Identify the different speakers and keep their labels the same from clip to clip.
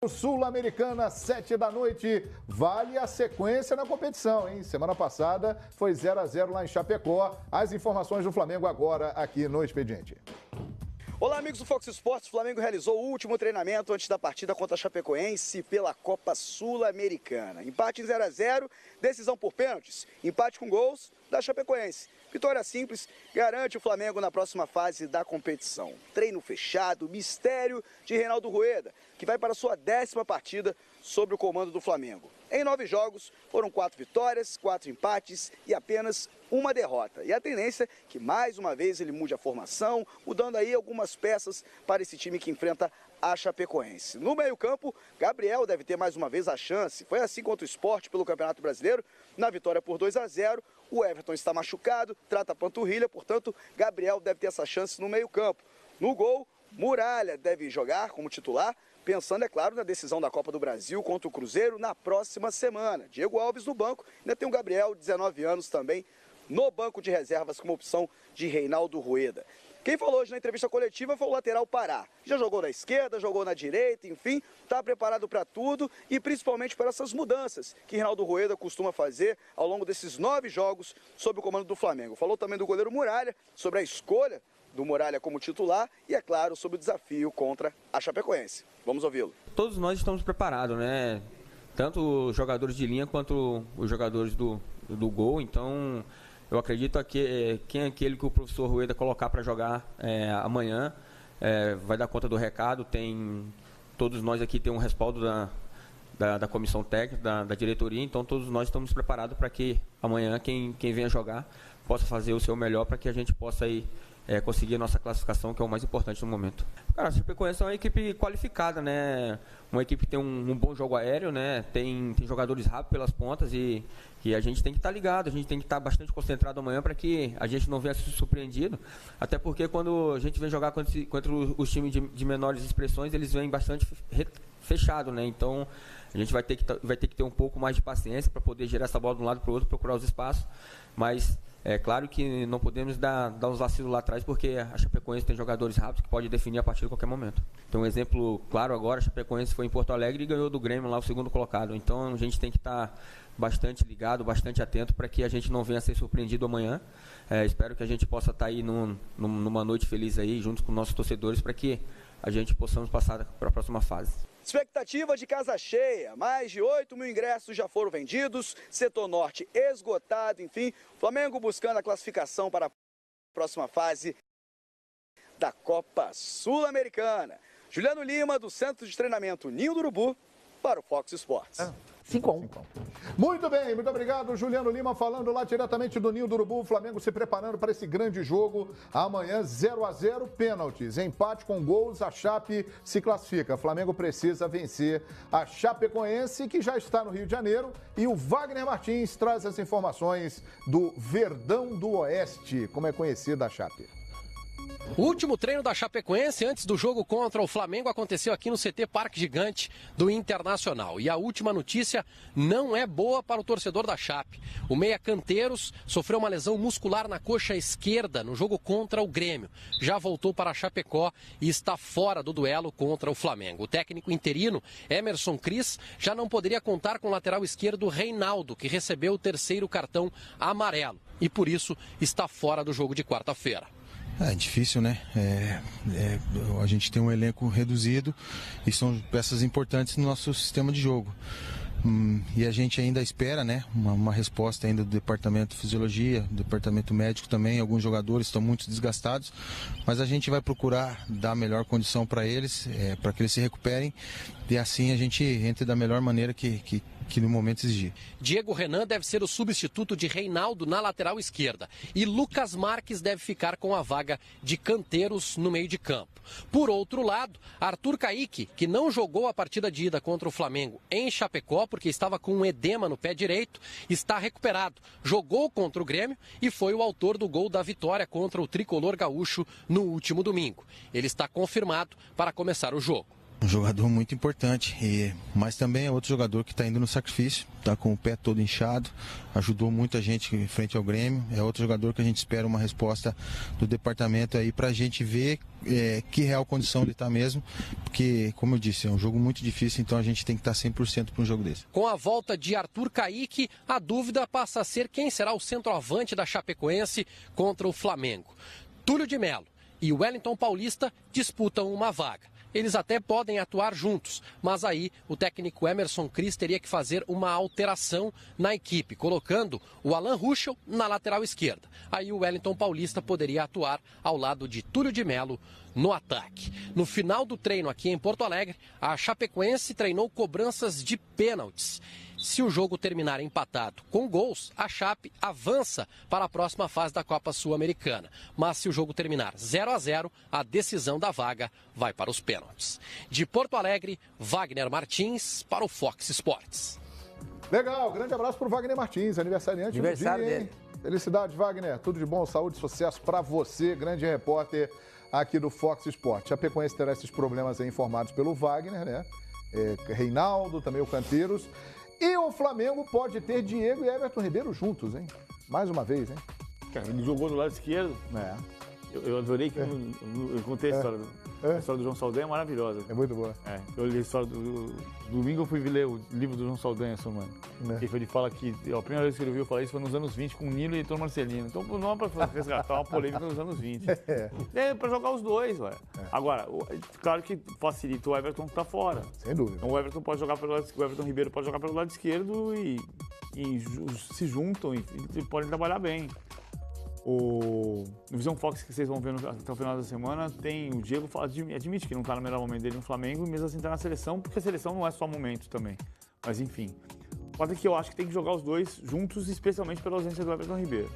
Speaker 1: Sul-Americana, 7 da noite, vale a sequência na competição, hein? Semana passada foi 0-0 lá em Chapecó. As informações do Flamengo agora aqui no Expediente.
Speaker 2: Olá, amigos do Fox Sports. O Flamengo realizou o último treinamento antes da partida contra a Chapecoense pela Copa Sul-Americana. Empate em 0-0, decisão por pênaltis, empate com gols da Chapecoense. Vitória simples garante o Flamengo na próxima fase da competição. Treino fechado, mistério de Reinaldo Rueda, que vai para sua 10ª partida sob o comando do Flamengo. Em 9 jogos, foram 4 vitórias, 4 empates e apenas uma derrota. E a tendência é que mais uma vez ele mude a formação, mudando aí algumas peças para esse time que enfrenta a Chapecoense. No meio-campo, Gabriel deve ter mais uma vez a chance. Foi assim contra o Sport pelo Campeonato Brasileiro, na vitória por 2-0. O Everton está machucado, trata a panturrilha, portanto, Gabriel deve ter essa chance no meio-campo. No gol, Muralha deve jogar como titular, pensando, é claro, na decisão da Copa do Brasil contra o Cruzeiro na próxima semana. Diego Alves no banco, ainda tem o Gabriel, 19 anos também, no banco de reservas como opção de Reinaldo Rueda. Quem falou hoje na entrevista coletiva foi o lateral Pará. Já jogou na esquerda, jogou na direita, enfim, está preparado para tudo e principalmente para essas mudanças que Reinaldo Rueda costuma fazer ao longo desses 9 jogos sob o comando do Flamengo. Falou também do goleiro Muralha, sobre a escolha do Muralha como titular e, é claro, sobre o desafio contra a Chapecoense. Vamos ouvi-lo.
Speaker 3: Todos nós estamos preparados, né? Tanto os jogadores de linha quanto os jogadores do gol, então eu acredito que quem é aquele que o professor Rueda colocar para jogar amanhã vai dar conta do recado. Todos nós aqui temos um respaldo da comissão técnica, da diretoria, então todos nós estamos preparados para que amanhã quem venha jogar possa fazer o seu melhor para que a gente possa aí conseguir a nossa classificação, que é o mais importante no momento. Cara, a Chapecoense é uma equipe qualificada, né? Uma equipe que tem um bom jogo aéreo, né? Tem jogadores rápidos pelas pontas e a gente tem que estar ligado, a gente tem que estar bastante concentrado amanhã para que a gente não venha se surpreendido. Até porque quando a gente vem jogar contra os times de menores expressões, eles vêm bastante fechado, né? Então a gente vai ter que ter um pouco mais de paciência para poder girar essa bola de um lado para o outro, procurar os espaços, mas é claro que não podemos dar uns vacilos lá atrás, porque a Chapecoense tem jogadores rápidos que podem definir a partida a qualquer momento. Então, um exemplo claro agora, a Chapecoense foi em Porto Alegre e ganhou do Grêmio lá, o segundo colocado. Então, a gente tem que estar bastante ligado, bastante atento para que a gente não venha a ser surpreendido amanhã. Espero que a gente possa estar aí numa noite feliz aí, junto com nossos torcedores, para que a gente possamos passar para a próxima fase.
Speaker 2: Expectativa de casa cheia, mais de 8 mil ingressos já foram vendidos, setor norte esgotado, enfim, Flamengo buscando a classificação para a próxima fase da Copa Sul-Americana. Juliano Lima, do Centro de Treinamento Ninho do Urubu, para o Fox Sports.
Speaker 1: 5-1. Muito bem, muito obrigado, Juliano Lima, falando lá diretamente do Ninho do Urubu. O Flamengo se preparando para esse grande jogo. Amanhã, 0-0, pênaltis. Empate com gols, a Chape se classifica. O Flamengo precisa vencer a Chapecoense, que já está no Rio de Janeiro. E o Wagner Martins traz as informações do Verdão do Oeste, como é conhecida a Chape.
Speaker 4: O último treino da Chapecoense antes do jogo contra o Flamengo aconteceu aqui no CT Parque Gigante do Internacional. E a última notícia não é boa para o torcedor da Chape. O meia Canteiros sofreu uma lesão muscular na coxa esquerda no jogo contra o Grêmio. Já voltou para a Chapecó e está fora do duelo contra o Flamengo. O técnico interino, Emerson Cris, já não poderia contar com o lateral esquerdo Reinaldo, que recebeu o 3º cartão amarelo. E por isso está fora do jogo de quarta-feira.
Speaker 5: É difícil, né? A gente tem um elenco reduzido e são peças importantes no nosso sistema de jogo. E a gente ainda espera, né, uma resposta ainda do departamento de fisiologia, do departamento médico também. Alguns jogadores estão muito desgastados, mas a gente vai procurar dar a melhor condição para eles, para que eles se recuperem e assim a gente entre da melhor maneira que no momento exigir.
Speaker 4: Diego Renan deve ser o substituto de Reinaldo na lateral esquerda e Lucas Marques deve ficar com a vaga de Canteiros no meio de campo. Por outro lado, Arthur Caíque, que não jogou a partida de ida contra o Flamengo em Chapecó porque estava com um edema no pé direito, está recuperado. Jogou contra o Grêmio e foi o autor do gol da vitória contra o tricolor gaúcho no último domingo. Ele está confirmado para começar o jogo.
Speaker 5: Um jogador muito importante, mas também é outro jogador que está indo no sacrifício, está com o pé todo inchado, ajudou muita gente frente ao Grêmio, é outro jogador que a gente espera uma resposta do departamento aí para a gente ver que real condição ele está mesmo, porque, como eu disse, é um jogo muito difícil, então a gente tem que estar 100% para um jogo desse.
Speaker 4: Com a volta de Arthur Caíque, a dúvida passa a ser quem será o centroavante da Chapecoense contra o Flamengo. Túlio de Melo e Wellington Paulista disputam uma vaga. Eles até podem atuar juntos, mas aí o técnico Emerson Cris teria que fazer uma alteração na equipe, colocando o Alan Ruschel na lateral esquerda. Aí o Wellington Paulista poderia atuar ao lado de Túlio de Melo no ataque. No final do treino aqui em Porto Alegre, a Chapecoense treinou cobranças de pênaltis. Se o jogo terminar empatado com gols, a Chape avança para a próxima fase da Copa Sul-Americana. Mas se o jogo terminar 0-0, a decisão da vaga vai para os pênaltis. De Porto Alegre, Wagner Martins para o Fox Sports.
Speaker 1: Legal, grande abraço para o Wagner Martins, aniversariante do dia, hein? Felicidade, Wagner. Tudo de bom, saúde e sucesso para você, grande repórter aqui do Fox Sports. A Chapecoense terá esses problemas aí informados pelo Wagner, né? Reinaldo, também o Canteiros. E o Flamengo pode ter Diego e Everton Ribeiro juntos, hein? Mais uma vez, hein?
Speaker 6: Cara, ele jogou do lado esquerdo. Eu adorei que eu contei a história. A história do João Saldanha é maravilhosa.
Speaker 1: É muito boa.
Speaker 6: Eu li a história domingo eu fui ler o livro do João Saldanha, semana. Ele fala que a primeira vez que ele ouviu falar isso foi nos anos 20 com o Nilo e Heitor Marcelino. Então não é para resgatar uma polêmica nos anos 20. É para jogar os dois, ué. Agora, claro que facilita o Everton que tá fora.
Speaker 1: Sem dúvida.
Speaker 6: Então o Everton pode jogar pelo lado, o Everton Ribeiro pode jogar pelo lado esquerdo e se juntam e podem trabalhar bem. No Visão Fox que vocês vão ver até o final da semana, tem o Diego admite que não está no melhor momento dele no Flamengo, mesmo assim está na seleção, porque a seleção não é só momento também. Mas enfim, o fato é que eu acho que tem que jogar os dois juntos, especialmente pela ausência do Everton Ribeiro.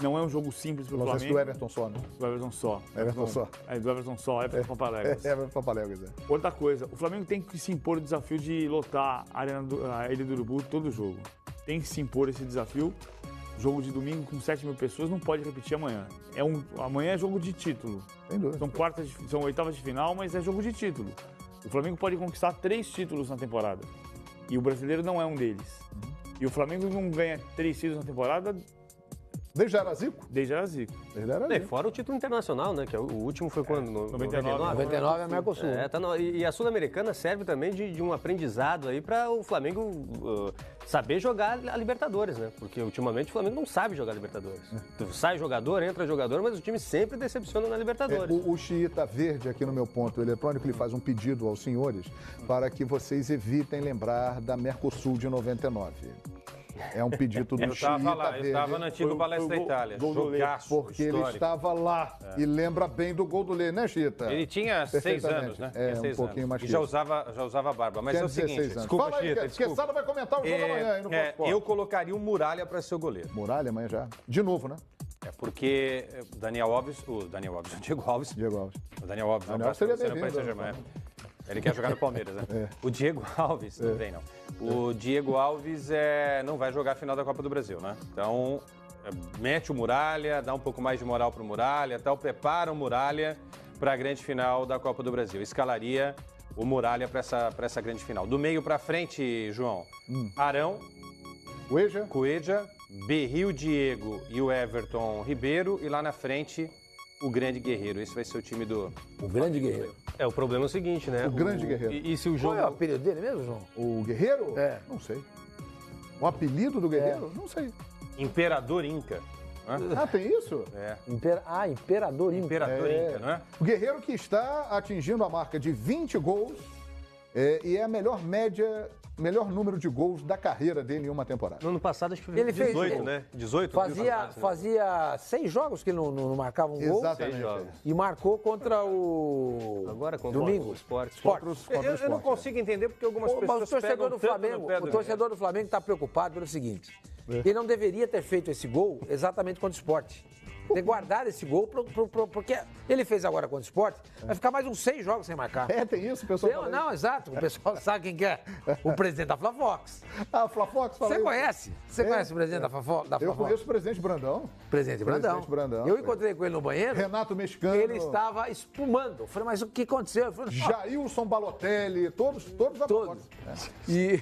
Speaker 6: Não é um jogo simples para o Flamengo.
Speaker 1: Do Everton só, né?
Speaker 6: Do Everton só.
Speaker 1: Everton só.
Speaker 6: Do Everton só, Everton Papaléguas.
Speaker 1: Everton Papaléguas,
Speaker 6: Outra coisa, o Flamengo tem que se impor o desafio de lotar a Ilha do Urubu todo jogo. Tem que se impor esse desafio. Jogo de domingo com 7 mil pessoas não pode repetir amanhã. Amanhã é jogo de título.
Speaker 1: Sem dúvida.
Speaker 6: São oitavas de final, mas é jogo de título. O Flamengo pode conquistar 3 títulos na temporada. E o brasileiro não é um deles. E o Flamengo não ganha 3 títulos na temporada...
Speaker 1: Desde era Zico?
Speaker 6: Desde era Zico.
Speaker 7: Fora o título internacional, né? Que o último foi quando?
Speaker 8: 99 é Mercosul.
Speaker 7: E a Sul-Americana serve também de um aprendizado aí para o Flamengo saber jogar a Libertadores, né? Porque ultimamente o Flamengo não sabe jogar Libertadores. Sai jogador, entra jogador, mas o time sempre decepciona na Libertadores.
Speaker 1: O Chiita Verde, aqui no meu ponto eletrônico, ele faz um pedido aos senhores para que vocês evitem lembrar da Mercosul de 99. É um pedido do Chiita Verde.
Speaker 9: Eu estava na antiga Palestra Itália.
Speaker 1: Porque ele estava lá e lembra bem do gol do Lê, né, Chiita?
Speaker 9: Ele tinha 6 anos, né?
Speaker 1: Um pouquinho mais que
Speaker 9: isso. E já usava barba. Mas é o seguinte,
Speaker 1: desculpa, Chiita. Esqueçado vai comentar o jogo amanhã aí no Fox.
Speaker 9: Eu colocaria o Muralha para ser o goleiro.
Speaker 1: Muralha amanhã já? De novo, né?
Speaker 9: Porque o Diego Alves.
Speaker 1: O Daniel Alves
Speaker 9: seria bem-vindo. Ele quer jogar no Palmeiras, né? O Diego Alves, não vem não. O Diego Alves não vai jogar a final da Copa do Brasil, né? Então, mete o Muralha, dá um pouco mais de moral pro Muralha, prepara o Muralha para a grande final da Copa do Brasil. Escalaria o Muralha para essa grande final. Do meio para frente, João, Arão, Cueja, Berril, Diego e o Everton Ribeiro. E lá na frente, o grande guerreiro. Esse vai ser o time do...
Speaker 8: O grande guerreiro.
Speaker 7: O problema é o seguinte, né?
Speaker 1: O grande guerreiro.
Speaker 7: E se o jogo...
Speaker 8: Qual é o apelido dele mesmo, João?
Speaker 1: O guerreiro? Não sei. O apelido do guerreiro? Não sei.
Speaker 9: Imperador Inca.
Speaker 1: Tem isso?
Speaker 8: Imperador Inca.
Speaker 9: Imperador Inca, não é?
Speaker 1: O guerreiro que está atingindo a marca de 20 gols e é a melhor número de gols da carreira dele em uma temporada.
Speaker 7: No ano passado, acho que
Speaker 8: ele
Speaker 7: 18,
Speaker 8: fez,
Speaker 7: né? 18.
Speaker 8: Fazia 6 jogos que ele não marcava um gol.
Speaker 1: Exatamente.
Speaker 8: E marcou contra o...
Speaker 7: Agora contra
Speaker 8: Domingo.
Speaker 7: o Sport.
Speaker 9: Eu não consigo entender porque algumas pessoas pegam
Speaker 8: O torcedor do Flamengo está preocupado pelo seguinte. Ele não deveria ter feito esse gol exatamente contra o Sport. ter guardado esse gol, porque ele fez agora contra o Sport, vai ficar mais uns 6 jogos sem marcar.
Speaker 1: Tem isso, o pessoal.
Speaker 8: Não, exato. O pessoal sabe quem que é. O presidente da Flafox.
Speaker 1: Ah, Flafox, fala.
Speaker 8: Você conhece? Você conhece o presidente da Flafox?
Speaker 1: Eu conheço o presidente Brandão.
Speaker 8: Presidente Brandão. Eu encontrei com ele no banheiro.
Speaker 1: Renato Mexicano.
Speaker 8: Ele estava espumando. Eu falei, mas o que aconteceu? Eu falei,
Speaker 1: Jailson Balotelli, todos da Flafox.
Speaker 8: E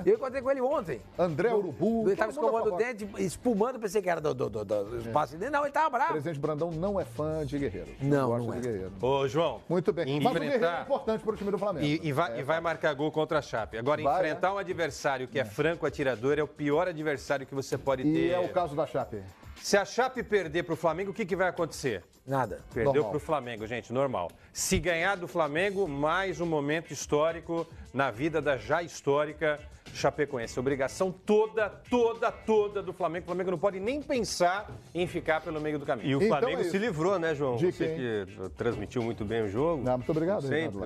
Speaker 8: eu encontrei com ele ontem.
Speaker 1: André Urubu.
Speaker 8: Ele estava escovando o dente, espumando, pensei que era do espaço dele. Não, ele estava bravo.
Speaker 1: O presidente Brandão não é fã de Guerreiro.
Speaker 8: Não
Speaker 1: é.
Speaker 8: De
Speaker 1: Guerreiro.
Speaker 9: Ô, João.
Speaker 1: Muito bem. Mas o Guerreiro é importante para o time do Flamengo.
Speaker 9: E vai marcar gol contra a Chape. Agora, enfrentar um adversário que é franco atirador é o pior adversário que você pode ter.
Speaker 1: E é o caso da Chape.
Speaker 9: Se a Chape perder para o Flamengo, o que vai acontecer?
Speaker 8: Nada.
Speaker 9: Perdeu para o Flamengo, gente, normal. Se ganhar do Flamengo, mais um momento histórico na vida da já histórica Chapecoense. Obrigação toda do Flamengo. O Flamengo não pode nem pensar em ficar pelo meio do caminho.
Speaker 7: E o Flamengo se livrou, né, João?
Speaker 1: De
Speaker 7: Você que transmitiu muito bem o jogo.
Speaker 1: Não, muito obrigado.
Speaker 7: Sempre.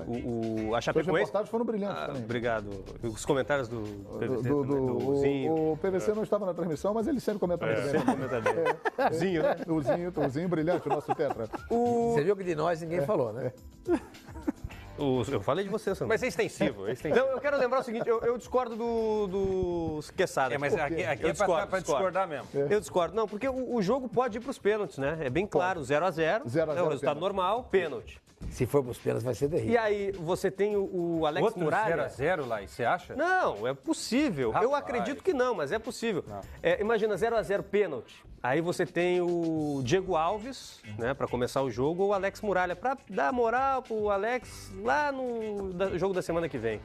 Speaker 7: A Chapecoense...
Speaker 1: As reportagens foram brilhantes também.
Speaker 7: Obrigado. Os comentários do PVC
Speaker 1: do
Speaker 7: Zinho.
Speaker 1: O PVC não estava na transmissão, mas ele sempre comenta muito bem.
Speaker 7: Sempre comenta bem.
Speaker 1: Zinho, né? O Zinho brilhante, o nosso tetra.
Speaker 8: Você viu que de nós ninguém falou, né?
Speaker 7: Eu falei de você, Sandro.
Speaker 9: Mas é extensivo.
Speaker 7: Não, eu quero lembrar o seguinte, eu discordo do Quesada.
Speaker 9: Mas aqui é para discordar mesmo.
Speaker 7: Eu discordo. Não, porque o jogo pode ir para os pênaltis, né? É bem claro, 0x0, é o resultado normal, pênalti.
Speaker 8: Se for para os pênaltis vai ser terrível.
Speaker 7: E aí você tem o Alex Muralha.
Speaker 9: 0x0 lá, você acha?
Speaker 7: Não, é possível.
Speaker 9: Rapaz.
Speaker 7: Eu acredito que não, mas é possível. Imagina 0x0 pênalti. Aí você tem o Diego Alves, né, para começar o jogo, ou o Alex Muralha, para dar moral pro Alex lá no jogo da semana que vem.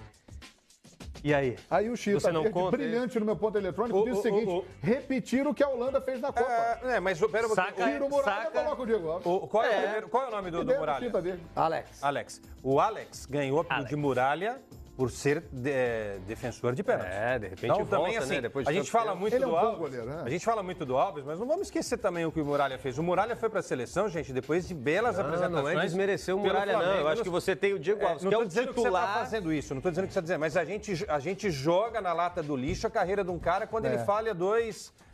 Speaker 7: E aí?
Speaker 1: Aí o Chita,
Speaker 7: você não conta,
Speaker 1: brilhante no meu ponto eletrônico, diz o seguinte, repetir o que a Holanda fez na Copa.
Speaker 9: Mas pera um pouquinho.
Speaker 1: Tira o Muralha e coloca o Diego Alves.
Speaker 9: Qual é o nome do Muralha?
Speaker 8: Alex.
Speaker 9: O Alex ganhou de Muralha por ser defensor de pênalti.
Speaker 7: De repente
Speaker 9: então,
Speaker 7: volta,
Speaker 9: também, assim,
Speaker 7: né? Depois de
Speaker 9: a gente fala muito do Alves,
Speaker 1: goleiro, né?
Speaker 9: a gente fala muito do Alves, mas não vamos esquecer também o que o Muralha fez. O Muralha foi para a seleção, gente, depois de belas apresentações.
Speaker 7: Não é desmerecer o Muralha, não. Eu acho que você tem o Diego Alves, que é o titular.
Speaker 9: Que você está fazendo isso, não estou dizendo o que você está dizendo, mas a gente joga na lata do lixo a carreira de um cara quando ele falha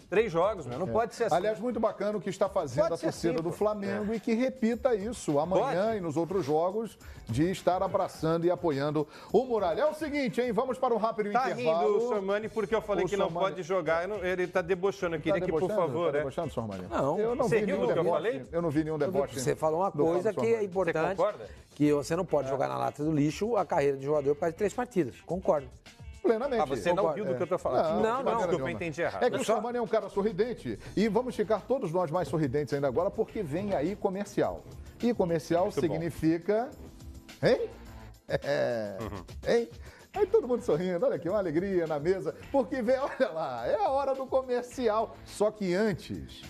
Speaker 9: 3 jogos, não pode ser assim.
Speaker 1: Aliás, muito bacana o que está fazendo a torcida do Flamengo e que repita isso amanhã e nos outros jogos, de estar abraçando e apoiando o Muralha. É o seguinte, hein? Vamos para um rápido intervalo.
Speaker 9: Tá rindo o Sormani porque eu falei que não pode jogar. Ele está debochando. Eu queria que, por favor...
Speaker 1: Tá debochando, Sormani?
Speaker 8: Não.
Speaker 1: Eu não vi nenhum deboche. Eu não vi nenhum deboche.
Speaker 8: Você falou uma coisa que é importante. Você concorda? Que você não pode jogar na lata do lixo a carreira de jogador por causa de 3 partidas. Concordo.
Speaker 1: Plenamente.
Speaker 9: Você não viu do que eu tô falando.
Speaker 8: Não.
Speaker 9: Desculpa, eu entendi errado.
Speaker 1: É que o Sormani é um cara sorridente e vamos ficar todos nós mais sorridentes ainda agora porque vem aí comercial. E comercial muito significa... Bom. Hein? Hein? Aí todo mundo sorrindo, olha aqui, uma alegria na mesa, porque vem, olha lá, é a hora do comercial. Só que antes...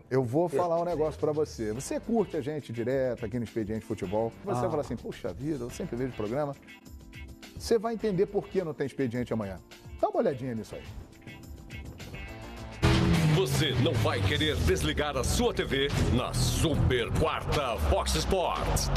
Speaker 1: Eu vou falar um negócio pra você. Você curte a gente direto aqui no Expediente Futebol. Você vai falar assim, puxa vida, eu sempre vejo o programa. Você vai entender por que não tem expediente amanhã. Dá uma olhadinha nisso aí.
Speaker 10: Você não vai querer desligar a sua TV na Super Quarta Fox Sports.